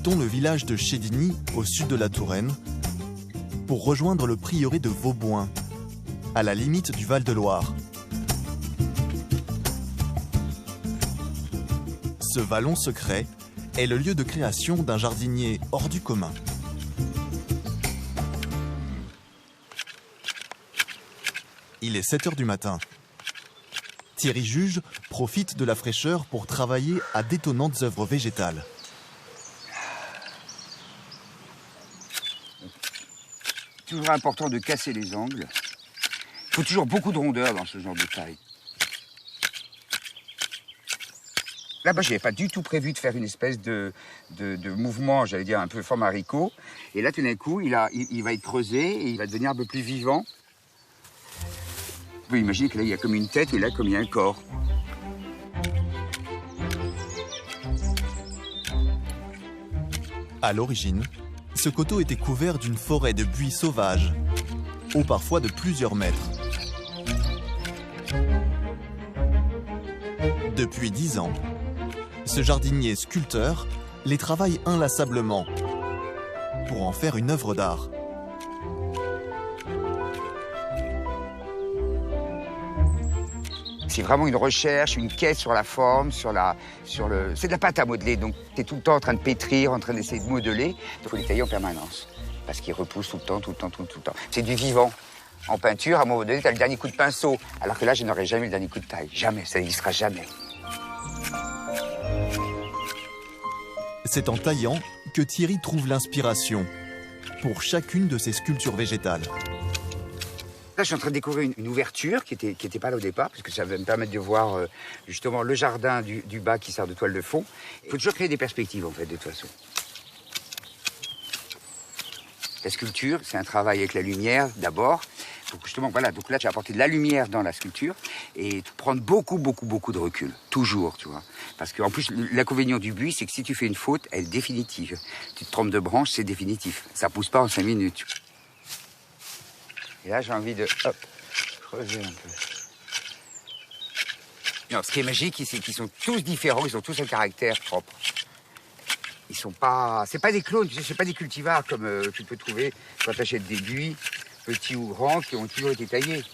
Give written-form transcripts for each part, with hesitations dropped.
quittons le village de Chédigny, au sud de la Touraine, pour rejoindre le prieuré de Vauboin, à la limite du Val-de-Loire. Ce vallon secret est le lieu de création d'un jardinier hors du commun. Il est 7 h du matin. Thierry Juge profite de la fraîcheur pour travailler à d'étonnantes œuvres végétales. Toujours important de casser les angles. Il faut toujours beaucoup de rondeur dans ce genre de taille. Là-bas, je n'avais pas du tout prévu de faire une espèce de mouvement, j'allais dire un peu forme haricot. Et là, tout d'un coup, il va être creusé et il va devenir un peu plus vivant. Vous pouvez imaginer que là, il y a comme une tête et là, comme il y a un corps. À l'origine, ce coteau était couvert d'une forêt de buis sauvages, haut parfois de plusieurs mètres. Depuis 10 ans, ce jardinier sculpteur les travaille inlassablement pour en faire une œuvre d'art. C'est vraiment une recherche, une quête sur la forme, c'est de la pâte à modeler, donc tu es tout le temps en train de pétrir, en train d'essayer de modeler. Il faut les tailler en permanence, parce qu'ils repoussent tout le temps. C'est du vivant. En peinture, à un moment donné, tu as le dernier coup de pinceau, alors que là, je n'aurai jamais le dernier coup de taille. Jamais, ça n'existera jamais. C'est en taillant que Thierry trouve l'inspiration pour chacune de ses sculptures végétales. Là, je suis en train de découvrir une ouverture qui était pas là au départ, parce que ça va me permettre de voir justement le jardin du bas qui sert de toile de fond. Il faut toujours créer des perspectives, en fait, de toute façon. La sculpture, c'est un travail avec la lumière, d'abord. Donc justement, voilà, donc là, tu as apporté de la lumière dans la sculpture et prendre beaucoup de recul, toujours, tu vois. Parce qu'en plus, l'inconvénient du buis, c'est que si tu fais une faute, elle est définitive. Tu te trompes de branche, c'est définitif. Ça pousse pas en 5 minutes. Et là, j'ai envie de creuser un peu. Non, ce qui est magique, c'est qu'ils sont tous différents, ils ont tous un caractère propre. Ils sont pas... C'est pas des clones, tu sais, c'est pas des cultivars comme tu peux trouver quand tu achètes des buis, petits ou grands, qui ont toujours été taillés.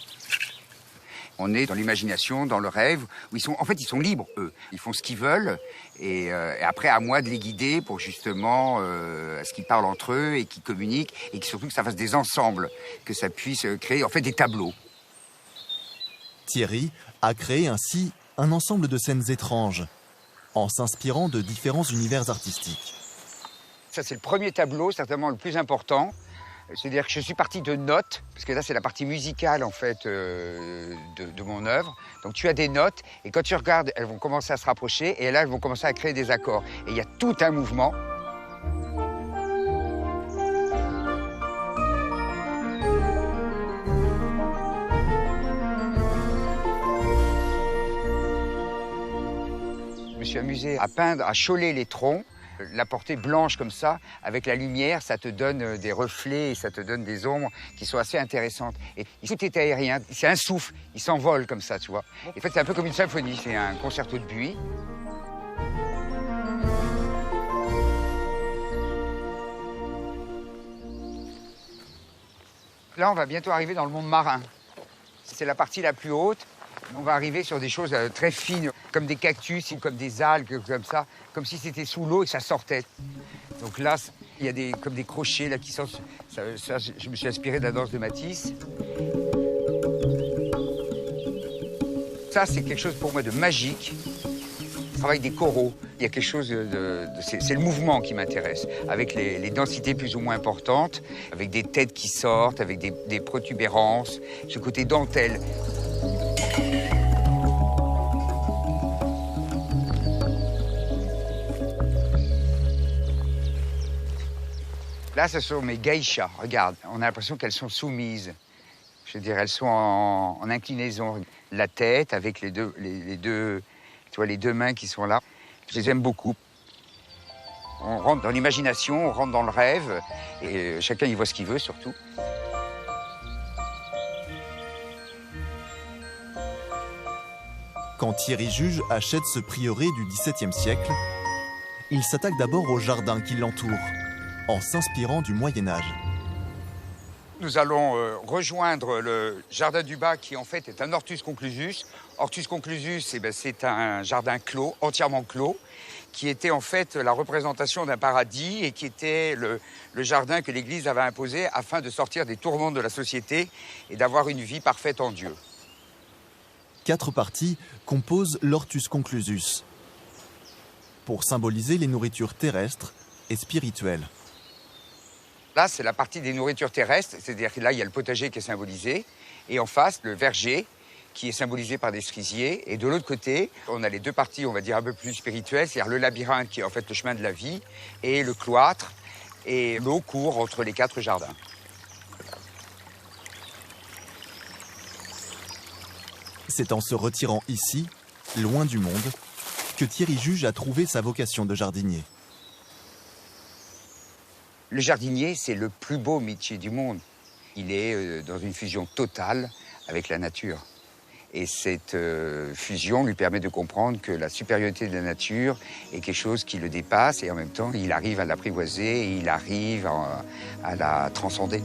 On est dans l'imagination, dans le rêve, où ils sont libres, eux. Ils font ce qu'ils veulent, et après, à moi de les guider pour justement à ce qu'ils parlent entre eux et qu'ils communiquent, et surtout que ça fasse des ensembles, que ça puisse créer en fait des tableaux. Thierry a créé ainsi un ensemble de scènes étranges, en s'inspirant de différents univers artistiques. Ça, c'est le premier tableau, certainement le plus important. C'est-à-dire que je suis parti de notes, parce que là, c'est la partie musicale, en fait, de mon œuvre. Donc, tu as des notes, et quand tu regardes, elles vont commencer à se rapprocher, et là, elles vont commencer à créer des accords. Et il y a tout un mouvement. Je me suis amusé à peindre, à choler les troncs. La portée blanche comme ça, avec la lumière, ça te donne des reflets et ça te donne des ombres qui sont assez intéressantes. Et tout est aérien, c'est un souffle, il s'envole comme ça, tu vois. Et en fait, c'est un peu comme une symphonie, c'est un concerto de buis. Là, on va bientôt arriver dans le monde marin. C'est la partie la plus haute. On va arriver sur des choses très fines, comme des cactus ou comme des algues, comme ça, comme si c'était sous l'eau et que ça sortait. Donc là, il y a comme des crochets là, qui sortent. Ça, je me suis inspiré de la danse de Matisse. Ça, c'est quelque chose pour moi de magique. Je travaille des coraux. Il y a quelque chose c'est le mouvement qui m'intéresse, avec les densités plus ou moins importantes, avec des têtes qui sortent, avec des protubérances, ce côté dentelle. Là, ce sont mes geishas. Regarde, on a l'impression qu'elles sont soumises. Je veux dire, elles sont en inclinaison. La tête avec les deux, tu vois, les deux mains qui sont là. Je les aime beaucoup. On rentre dans l'imagination, on rentre dans le rêve, et chacun y voit ce qu'il veut, surtout. Quand Thierry Juge achète ce prieuré du XVIIe siècle, il s'attaque d'abord au jardin qui l'entoure, en s'inspirant du Moyen-Âge. Nous allons rejoindre le jardin du bas qui en fait est un Hortus conclusus. Hortus conclusus, c'est un jardin clos, entièrement clos, qui était en fait la représentation d'un paradis et qui était le jardin que l'Église avait imposé afin de sortir des tourments de la société et d'avoir une vie parfaite en Dieu. 4 parties composent l'Hortus conclusus, pour symboliser les nourritures terrestres et spirituelles. Là, c'est la partie des nourritures terrestres, c'est-à-dire que là, il y a le potager qui est symbolisé, et en face, le verger, qui est symbolisé par des cerisiers. Et de l'autre côté, on a les 2 parties, on va dire, un peu plus spirituelles, c'est-à-dire le labyrinthe, qui est en fait le chemin de la vie, et le cloître, et l'eau court entre les 4 jardins. C'est en se retirant ici, loin du monde, que Thierry Juge a trouvé sa vocation de jardinier. Le jardinier, c'est le plus beau métier du monde. Il est dans une fusion totale avec la nature. Et cette fusion lui permet de comprendre que la supériorité de la nature est quelque chose qui le dépasse et en même temps, il arrive à l'apprivoiser et il arrive à la transcender.